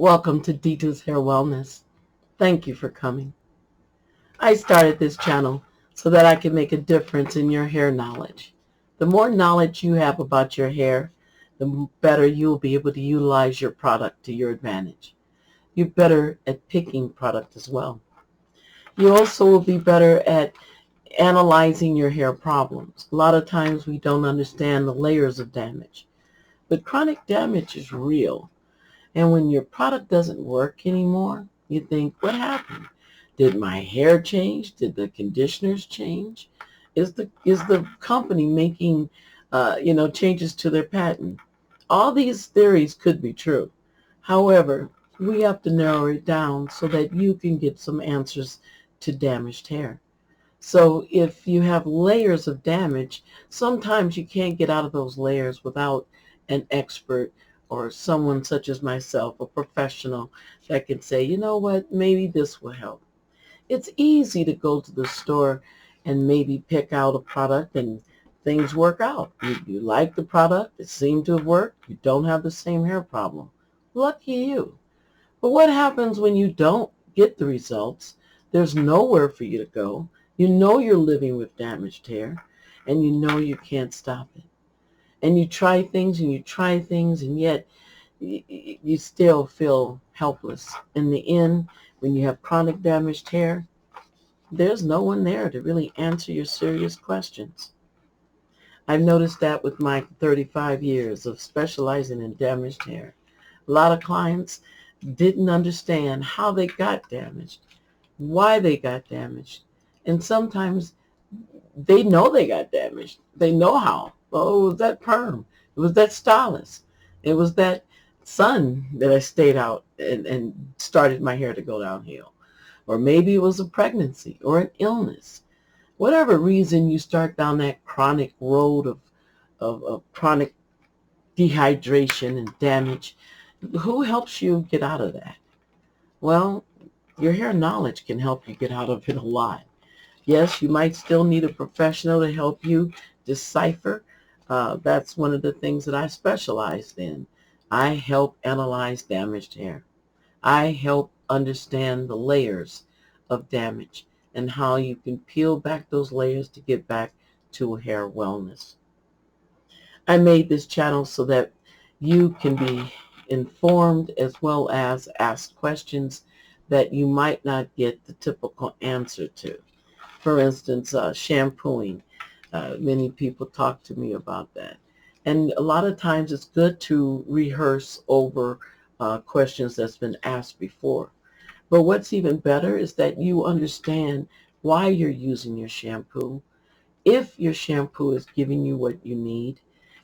Welcome to Deto's Hair Wellness. Thank you for coming. I started this channel so that I can make a difference in your hair knowledge. The more knowledge you have about your hair, the better you'll be able to utilize your product to your advantage. You're better at picking product as well. You also will be better at analyzing your hair problems. A lot of times we don't understand the layers of damage, but chronic damage is real. And when your product doesn't work anymore, you think, what happened? Did my hair change? Did the conditioners change? Is the company making changes to their patent? All these theories could be true. However, we have to narrow it down so that you can get some answers to damaged hair. So if you have layers of damage, sometimes you can't get out of those layers without an expert or someone such as myself, a professional, that can say, you know what, maybe this will help. It's easy to go to the store and maybe pick out a product and things work out. You like the product, it seemed to have worked, you don't have the same hair problem. Lucky you. But what happens when you don't get the results? There's nowhere for you to go. You know you're living with damaged hair, and you know you can't stop it. And you try things and you try things, and yet you still feel helpless. In the end, when you have chronic damaged hair, there's no one there to really answer your serious questions. I've noticed that with my 35 years of specializing in damaged hair. A lot of clients didn't understand how they got damaged, why they got damaged. And sometimes they know they got damaged. They know how. Oh, it was that perm. It was that stylist. It was that sun that I stayed out and started my hair to go downhill. Or maybe it was a pregnancy or an illness. Whatever reason you start down that chronic road of chronic dehydration and damage, who helps you get out of that? Well, your hair knowledge can help you get out of it a lot. Yes, you might still need a professional to help you decipher. That's one of the things that I specialized in. I help analyze damaged hair. I help understand the layers of damage and how you can peel back those layers to get back to hair wellness. I made this channel so that you can be informed as well as ask questions that you might not get the typical answer to. For instance, shampooing. Many people talk to me about that. And a lot of times it's good to rehearse over questions that's been asked before. But what's even better is that you understand why you're using your shampoo, if your shampoo is giving you what you need,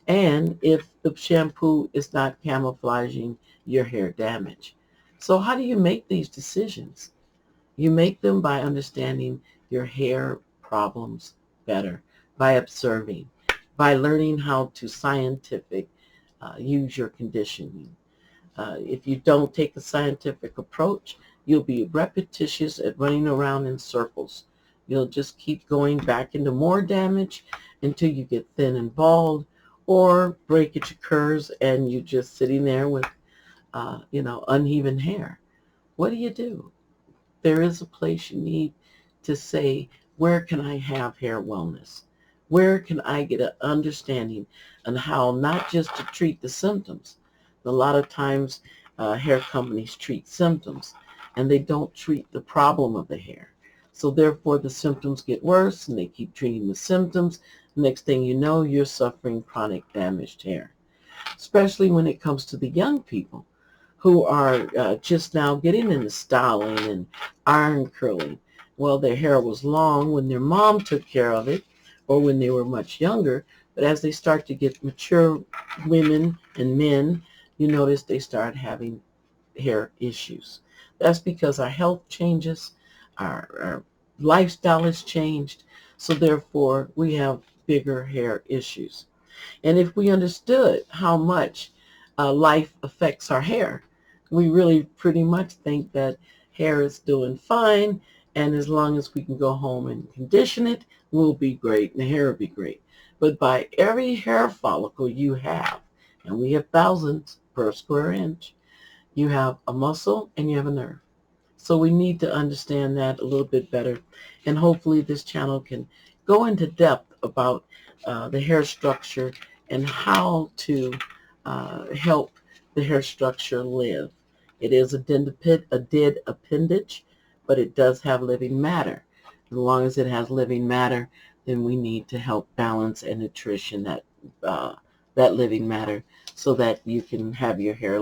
and if the shampoo is not camouflaging your hair damage. So how do you make these decisions? You make them by understanding your hair problems better, by observing, by learning how to scientific use your conditioning. If you don't take a scientific approach, you'll be repetitious at running around in circles. You'll just keep going back into more damage until you get thin and bald, or breakage occurs and you're just sitting there with, uneven hair. What do? There is a place you need to say, where can I have hair wellness? Where can I get an understanding on how not just to treat the symptoms? A lot of times hair companies treat symptoms and they don't treat the problem of the hair. So therefore the symptoms get worse and they keep treating the symptoms. Next thing you know, you're suffering chronic damaged hair, especially when it comes to the young people who are just now getting into styling and iron curling. Well, their hair was long when their mom took care of it or when they were much younger, but as they start to get mature women and men, you notice they start having hair issues. That's because our health changes, our lifestyle has changed, so therefore we have bigger hair issues. And if we understood how much life affects our hair, we really pretty much think that hair is doing fine, and as long as we can go home and condition it, we'll be great, and the hair will be great. But by every hair follicle you have, and we have thousands per square inch, You have a muscle and you have a nerve. So we need to understand that a little bit better. And hopefully this channel can go into depth about the hair structure and how to help the hair structure live. It is a dead appendage, but it does have living matter. As long as it has living matter, then we need to help balance and nutrition that living matter so that you can have your hair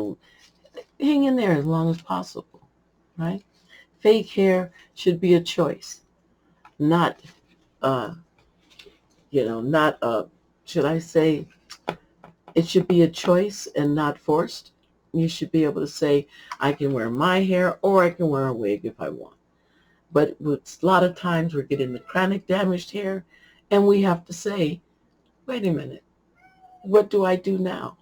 hang in there as long as possible, right? Fake hair should be a choice, not, uh, not should I say, it should be a choice and not forced. You should be able to say, I can wear my hair or I can wear a wig if I want. But with a lot of times we're getting the chronic damaged hair and we have to say, wait a minute, what do I do now?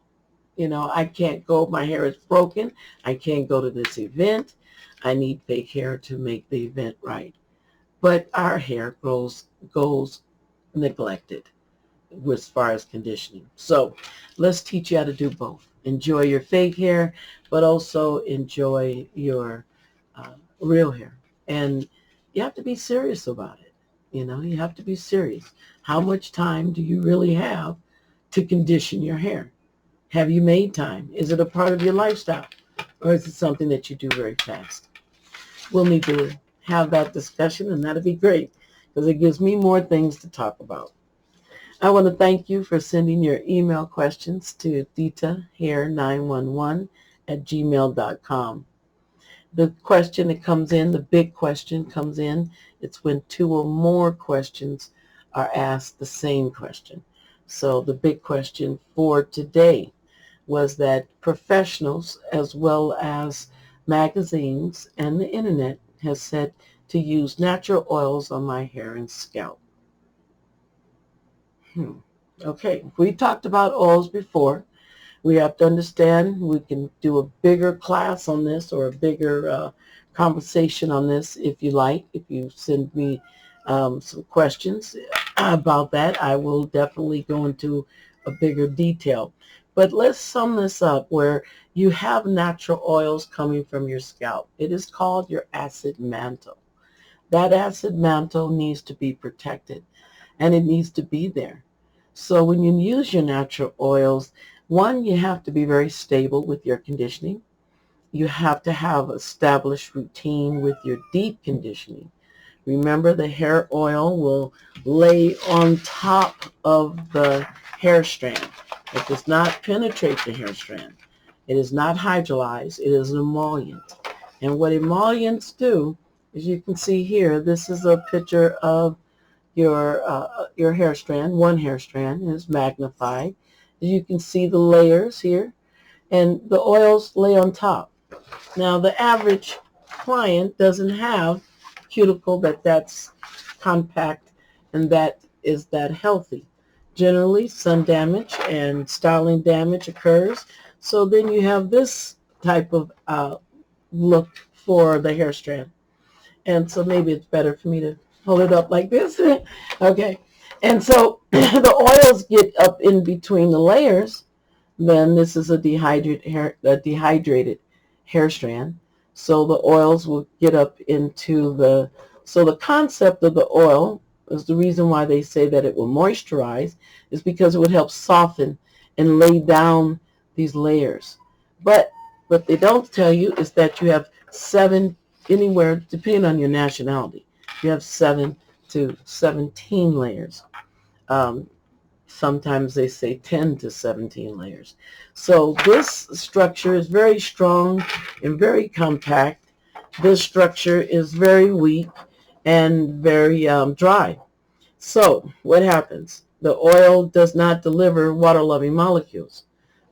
I can't go, my hair is broken. I can't go to this event. I need fake hair to make the event right. But our hair goes neglected as far as conditioning. So let's teach you how to do both. Enjoy your fake hair, but also enjoy your real hair. And you have to be serious about it. You have to be serious. How much time do you really have to condition your hair? Have you made time? Is it a part of your lifestyle? Or is it something that you do very fast? We'll need to have that discussion, and that'll be great because it gives me more things to talk about. I want to thank you for sending your email questions to thetahair911@gmail.com. The question that comes in, the big question comes in, it's when two or more questions are asked the same question. So the big question for today was that professionals as well as magazines and the internet has said to use natural oils on my hair and scalp. Okay, we talked about oils before. We have to understand we can do a bigger class on this or a bigger conversation on this if you like. If you send me some questions about that, I will definitely go into a bigger detail. But let's sum this up where you have natural oils coming from your scalp. It is called your acid mantle. That acid mantle needs to be protected, and it needs to be there. So when you use your natural oils, one, you have to be very stable with your conditioning. You have to have established routine with your deep conditioning. Remember, the hair oil will lay on top of the hair strand. It does not penetrate the hair strand. It is not hydrolyzed. It is an emollient. And what emollients do, as you can see here, this is a picture of your hair strand. One hair strand is magnified. You can see the layers here, and the oils lay on top. Now, the average client doesn't have cuticle that's compact and that is that healthy. Generally, sun damage and styling damage occurs. So then you have this type of look for the hair strand. And so maybe it's better for me to hold it up like this. Okay. And so the oils get up in between the layers. Then this is a dehydrated hair strand. So the oils will get up into so the concept of the oil is the reason why they say that it will moisturize is because it would help soften and lay down these layers. But what they don't tell you is that you have anywhere, depending on your nationality, you have 7 to 17 layers. Sometimes they say 10 to 17 layers. So this structure is very strong and very compact. This structure is very weak and very dry. So what happens? The oil does not deliver water-loving molecules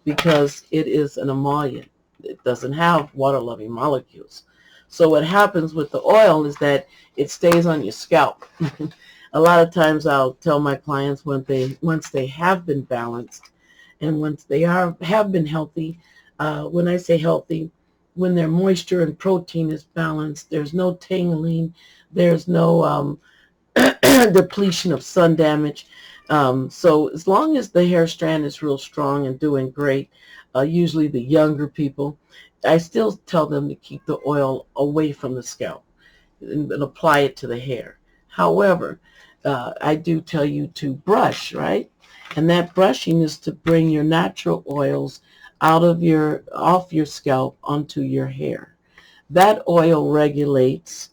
because it is an emollient. It doesn't have water-loving molecules. So what happens with the oil is that it stays on your scalp. A lot of times I'll tell my clients once they have been balanced and once they have been healthy, when I say healthy, when their moisture and protein is balanced, there's no tangling, there's no depletion of sun damage. So as long as the hair strand is real strong and doing great, usually the younger people, I still tell them to keep the oil away from the scalp and apply it to the hair. However, I do tell you to brush, right? And that brushing is to bring your natural oils off your scalp onto your hair. That oil regulates,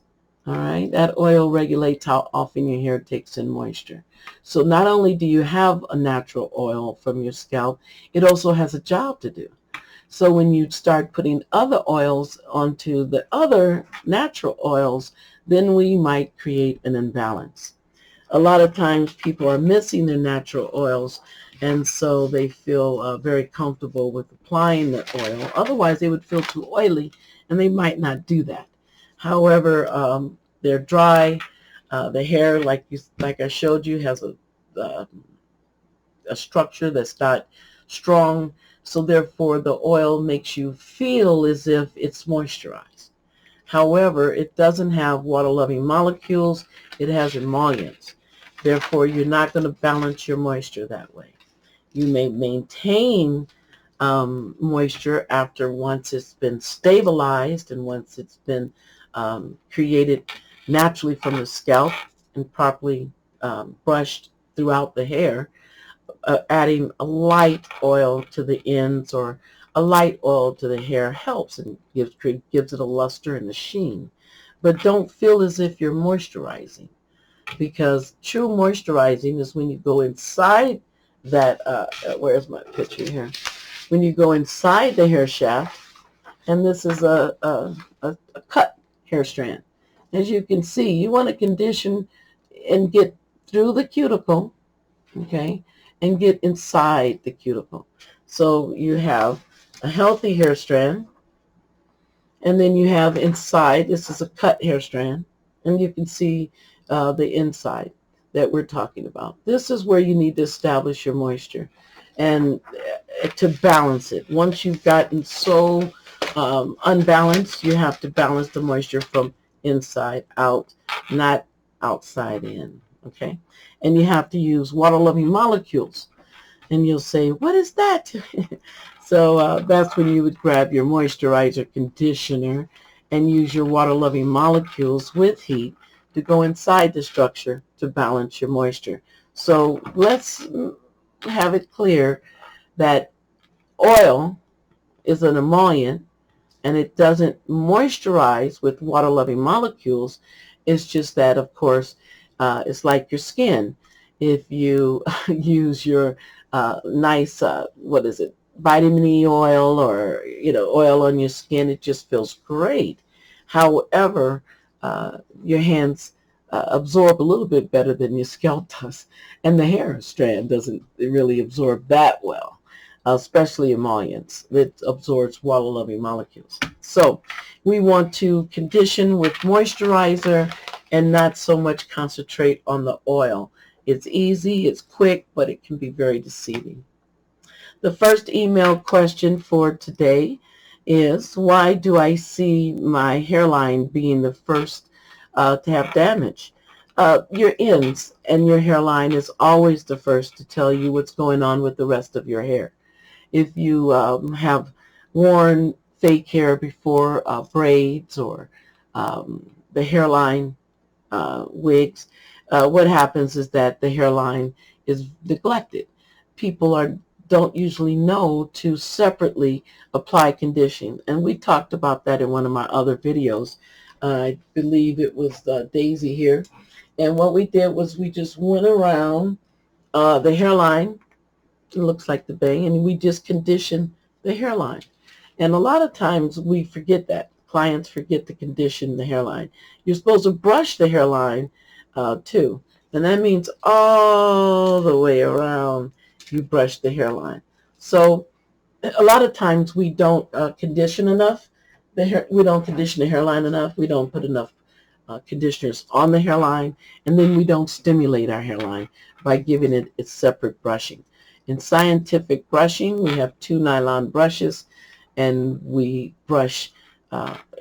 all right, that oil regulates how often your hair takes in moisture. So not only do you have a natural oil from your scalp, it also has a job to do. So when you start putting other oils onto the other natural oils, then we might create an imbalance. A lot of times people are missing their natural oils, and so they feel very comfortable with applying the oil. Otherwise, they would feel too oily, and they might not do that. However, they're dry. The hair, like I showed you, has a structure that's not strong, so therefore the oil makes you feel as if it's moisturized. However, it doesn't have water-loving molecules. It has emollients. Therefore, you're not going to balance your moisture that way. You may maintain moisture after once it's been stabilized and once it's been created naturally from the scalp and properly brushed throughout the hair. Adding a light oil to the ends or a light oil to the hair helps and gives it a luster and a sheen. But don't feel as if you're moisturizing, because true moisturizing is when you go inside that, where's my picture here? When you go inside the hair shaft, and this is a cut hair strand. As you can see, you want to condition and get through the cuticle, okay, and get inside the cuticle. So you have a healthy hair strand, and then you have inside, this is a cut hair strand, and you can see the inside that we're talking about. This is where you need to establish your moisture and to balance it. Once you've gotten so unbalanced, you have to balance the moisture from inside out, not outside in, okay? And you have to use water-loving molecules. And you'll say, what is that? So that's when you would grab your moisturizer conditioner and use your water-loving molecules with heat to go inside the structure to balance your moisture. So let's have it clear that oil is an emollient, and it doesn't moisturize with water-loving molecules. It's just that, of course, it's like your skin. If you use your nice, what is it, vitamin E oil or, oil on your skin, it just feels great. However, your hands absorb a little bit better than your scalp does, and the hair strand doesn't really absorb that well, especially emollients. It absorbs water-loving molecules. So we want to condition with moisturizer and not so much concentrate on the oil. It's easy, it's quick, but it can be very deceiving. The first email question for today is, why do I see my hairline being the first to have damage? Your ends and your hairline is always the first to tell you what's going on with the rest of your hair. If you have worn fake hair before, braids or the hairline wigs, what happens is that the hairline is neglected. People don't usually know to separately apply conditioning, and we talked about that in one of my other videos. I believe it was Daisy here, and what we did was we just went around the hairline. It looks like the bang, and we just conditioned the hairline. And a lot of times we forget that. Clients forget to condition the hairline. You're supposed to brush the hairline too, and that means all the way around you brush the hairline. So a lot of times we don't condition enough. We don't condition the hairline enough. We don't put enough conditioners on the hairline, and then we don't stimulate our hairline by giving it its separate brushing. In scientific brushing, we have 2 nylon brushes, and we brush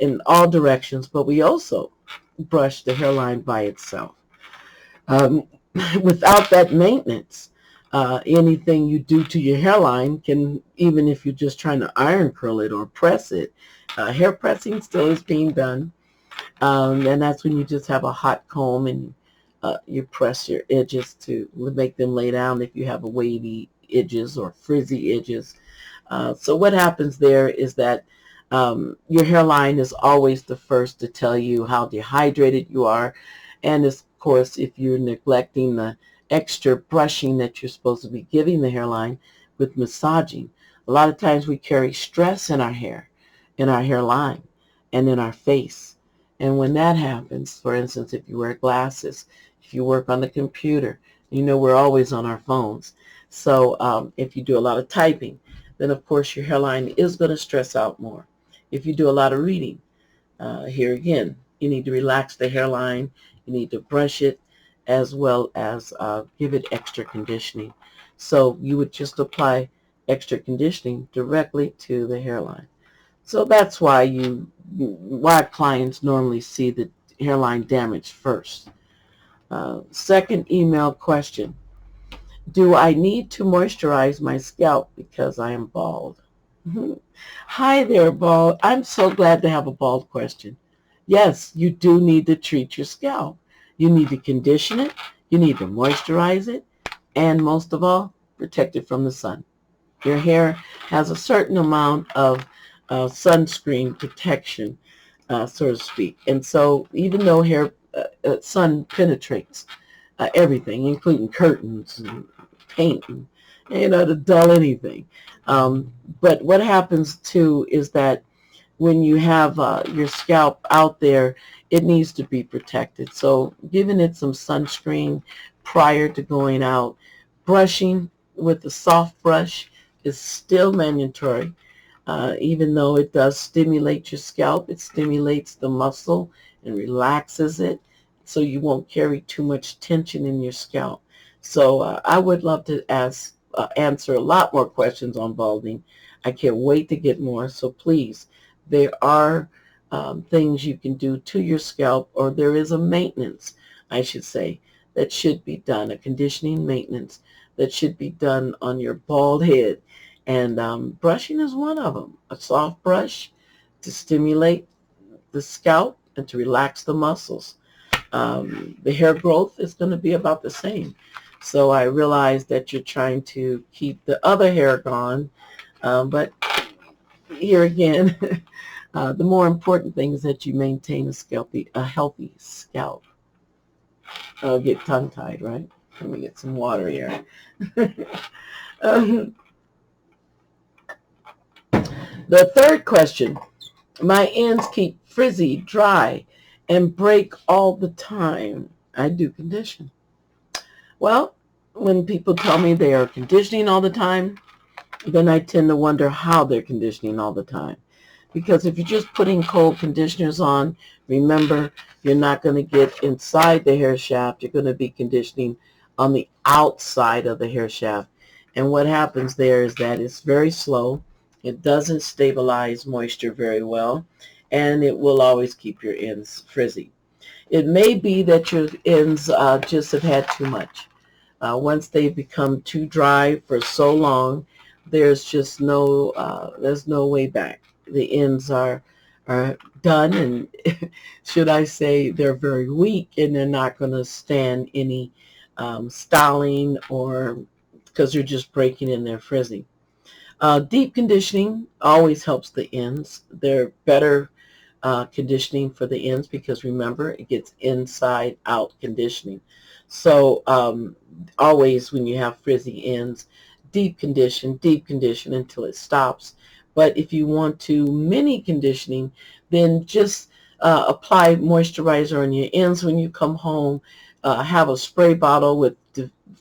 in all directions, but we also brush the hairline by itself. Without that maintenance, Anything you do to your hairline can, even if you're just trying to iron curl it or press it, hair pressing still is being done. And that's when you just have a hot comb and you press your edges to make them lay down if you have a wavy edges or frizzy edges. So what happens there is that your hairline is always the first to tell you how dehydrated you are. And of course, if you're neglecting the extra brushing that you're supposed to be giving the hairline with massaging, a lot of times we carry stress in our hair, in our hairline, and in our face. And when that happens, for instance, if you wear glasses, if you work on the computer, we're always on our phones. So if you do a lot of typing, then of course your hairline is going to stress out more. If you do a lot of reading, here again, you need to relax the hairline. You need to brush it as well as give it extra conditioning. So you would just apply extra conditioning directly to the hairline. So that's why why clients normally see the hairline damage first. Second email question. Do I need to moisturize my scalp because I am bald? Hi there, bald. I'm so glad to have a bald question. Yes, you do need to treat your scalp. You need to condition it. You need to moisturize it. And most of all, protect it from the sun. Your hair has a certain amount of sunscreen protection, so to speak. And so even though sun penetrates everything, including curtains and paint, and, to dull anything. But what happens too is that when you have your scalp out there, it needs to be protected. So giving it some sunscreen prior to going out, brushing with a soft brush is still mandatory. Even though it does stimulate your scalp, it stimulates the muscle and relaxes it so you won't carry too much tension in your scalp. So I would love to answer a lot more questions on balding. I can't wait to get more. So please, there are things you can do to your scalp, or there is a maintenance, I should say, that should be done, a conditioning maintenance that should be done on your bald head. And brushing is one of them. A soft brush to stimulate the scalp and to relax the muscles. The hair growth is going to be about the same. So I realize that you're trying to keep the other hair gone. But here again, the more important thing is that you maintain a healthy scalp. I'll get tongue-tied, right? Let me get some water here. The third question. My ends keep frizzy, dry, and break all the time. I do condition. Well, when people tell me they are conditioning all the time, then I tend to wonder how they're conditioning all the time. Because if you're just putting cold conditioners on, remember, you're not going to get inside the hair shaft. You're going to be conditioning on the outside of the hair shaft. And what happens there is that it's very slow. It doesn't stabilize moisture very well, and it will always keep your ends frizzy. It may be that your ends just have had too much. Once they become too dry for so long, there's just there's no way back. The ends are done, and should I say they're very weak, and they're not going to stand any styling, or because you're just breaking in there frizzy. Deep conditioning always helps the ends. They're better conditioning for the ends because remember, it gets inside out conditioning. So always when you have frizzy ends, deep condition until it stops. But if you want to mini conditioning, then just apply moisturizer on your ends when you come home. Have a spray bottle with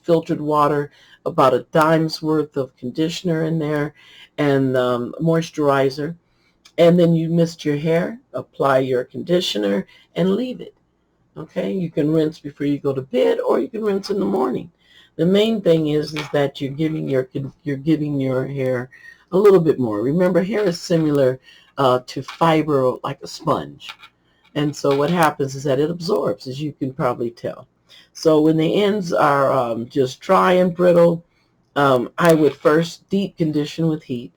filtered water, about a dime's worth of conditioner in there, and moisturizer. And then you mist your hair, apply your conditioner, and leave it. Okay, you can rinse before you go to bed, or you can rinse in the morning. The main thing is that you're giving your hair a little bit more. Remember, hair is similar to fiber, like a sponge. And so what happens is that it absorbs, as you can probably tell. So when the ends are just dry and brittle, I would first deep condition with heat,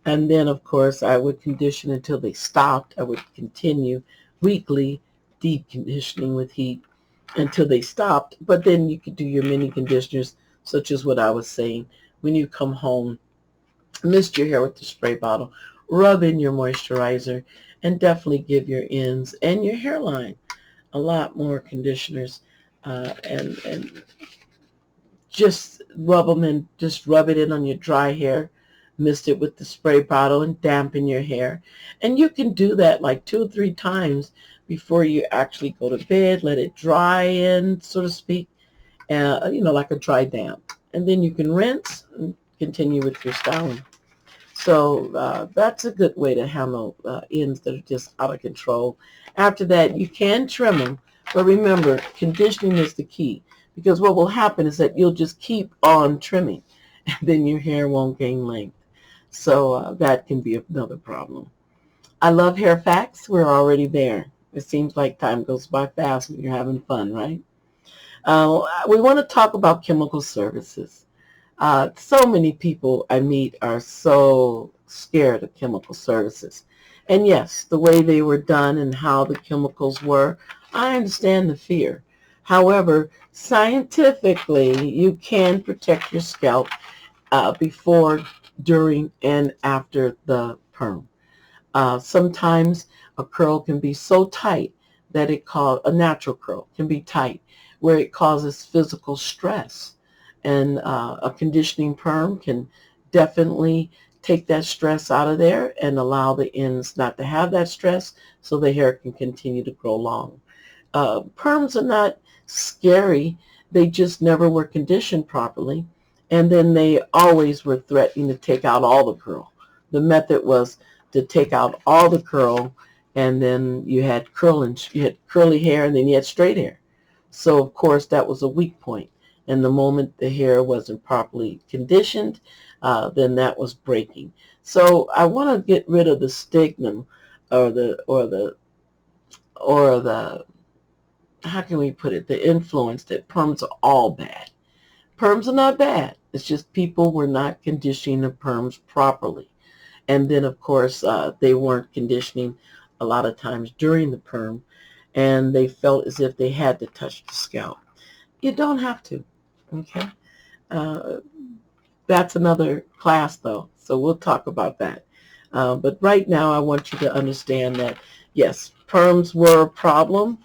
and then of course I would condition until they stopped. I would continue weekly deep conditioning with heat until they stopped. But then you could do your mini conditioners, such as what I was saying. When you come home, mist your hair with the spray bottle, rub in your moisturizer, and definitely give your ends and your hairline a lot more conditioners, and just rub them in, just rub it in on your dry hair, mist it with the spray bottle, and dampen your hair. And you can do that like 2 or 3 times before you actually go to bed. Let it dry in, so to speak, like a dry damp. And then you can rinse and continue with your styling. So that's a good way to handle ends that are just out of control. After that, you can trim them, but remember, conditioning is the key, because what will happen is that you'll just keep on trimming, and then your hair won't gain length. So that can be another problem. I love hair facts. We're already there. It seems like time goes by fast when you're having fun, right? We want to talk about chemical services. So many people I meet are so scared of chemical services. And yes, the way they were done and how the chemicals were, I understand the fear. However, scientifically, you can protect your scalp before, during, and after the perm. Sometimes a curl can be so tight that a natural curl can be tight, where it causes physical stress. And a conditioning perm can definitely take that stress out of there and allow the ends not to have that stress, so the hair can continue to grow long. Perms are not scary. They just never were conditioned properly. And then they always were threatening to take out all the curl. The method was to take out all the curl, and then you had curly hair, and then you had straight hair. So of course that was a weak point. And the moment the hair wasn't properly conditioned, then that was breaking. So I want to get rid of the stigma, or the how can we put it, the influence that perms are all bad. Perms are not bad. It's just people were not conditioning the perms properly. And then, of course, they weren't conditioning a lot of times during the perm, and they felt as if they had to touch the scalp. You don't have to, okay? Uh, that's another class, though, so we'll talk about that. But right now, I want you to understand that, yes, perms were a problem.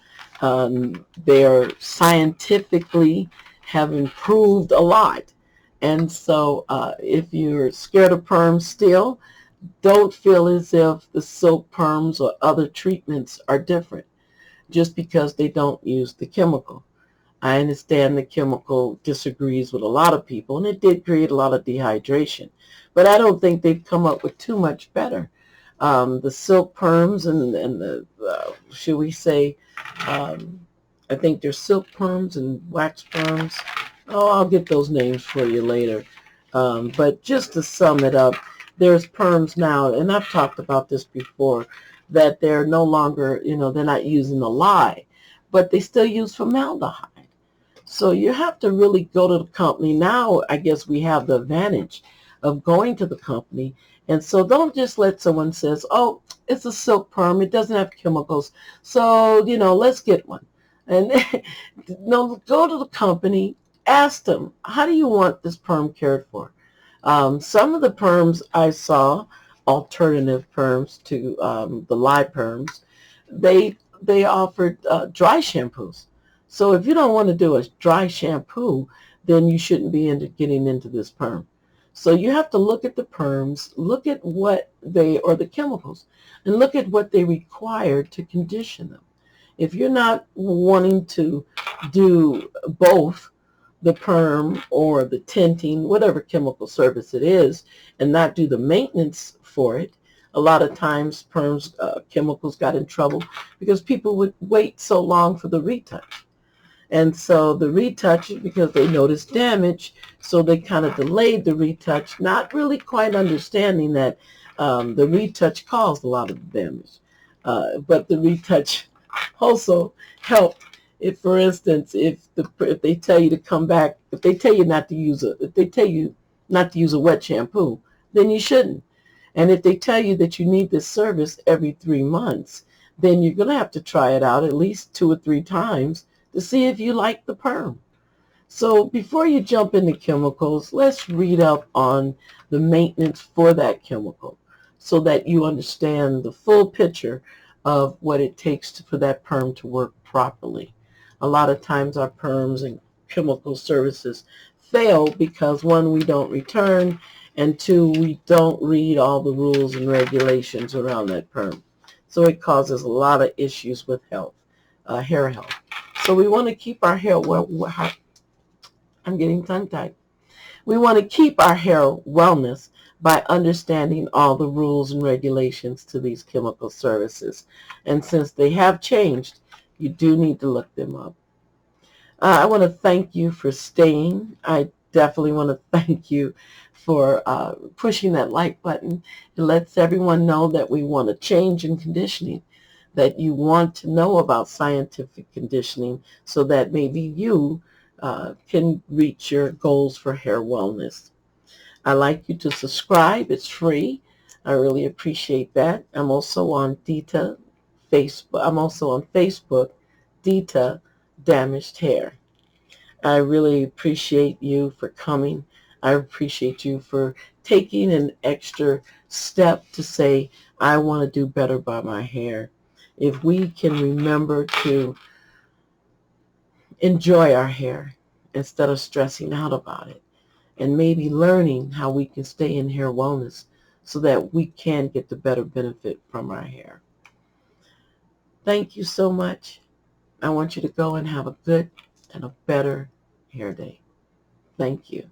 They're scientifically have improved a lot. And so if you're scared of perms still, don't feel as if the silk perms or other treatments are different just because they don't use the chemical. I understand the chemical disagrees with a lot of people, and it did create a lot of dehydration. But I don't think they've come up with too much better. The silk perms and the, should we say, I think there's silk perms and wax perms. Oh, I'll get those names for you later. But just to sum it up, there's perms now, and I've talked about this before, that they're no longer, they're not using the lye, but they still use formaldehyde. So you have to really go to the company. Now, I guess we have the advantage of going to the company. And so don't just let someone says, oh, it's a silk perm. It doesn't have chemicals. So, let's get one. And no, go to the company, ask them, how do you want this perm cared for? Some of the perms I saw, alternative perms to the lye perms, they offered dry shampoos. So if you don't want to do a dry shampoo, then you shouldn't be getting into this perm. So you have to look at the perms, look at or the chemicals, and look at what they require to condition them. If you're not wanting to do both the perm or the tinting, whatever chemical service it is, and not do the maintenance for it, a lot of times perms chemicals got in trouble because people would wait so long for the retouch. And so the retouch, because they noticed damage, so they kind of delayed the retouch, not really quite understanding that the retouch caused a lot of the damage. But the retouch also helped. If, for instance, if they tell you to come back, if they tell you not to use it, if they tell you not to use a wet shampoo, then you shouldn't. And if they tell you that you need this service every 3 months, then you're going to have to try it out at least 2 or 3 times to see if you like the perm. So before you jump into chemicals, let's read up on the maintenance for that chemical so that you understand the full picture of what it takes for that perm to work properly. A lot of times our perms and chemical services fail because, one, we don't return, and two, we don't read all the rules and regulations around that perm. So it causes a lot of issues with health, hair health. So we want to keep our hair well. I'm getting tongue-tied. We want to keep our hair wellness by understanding all the rules and regulations to these chemical services. And since they have changed, you do need to look them up. I want to thank you for staying. I definitely want to thank you for pushing that like button. It lets everyone know that we want to change in conditioning, that you want to know about scientific conditioning so that maybe you can reach your goals for hair wellness. I'd like you to subscribe. It's free. I really appreciate that. I'm also on Dita Facebook. I'm also on Facebook, Dita Damaged Hair. I really appreciate you for coming. I appreciate you for taking an extra step to say, I want to do better by my hair. If we can remember to enjoy our hair instead of stressing out about it, and maybe learning how we can stay in hair wellness so that we can get the better benefit from our hair. Thank you so much. I want you to go and have a good and a better hair day. Thank you.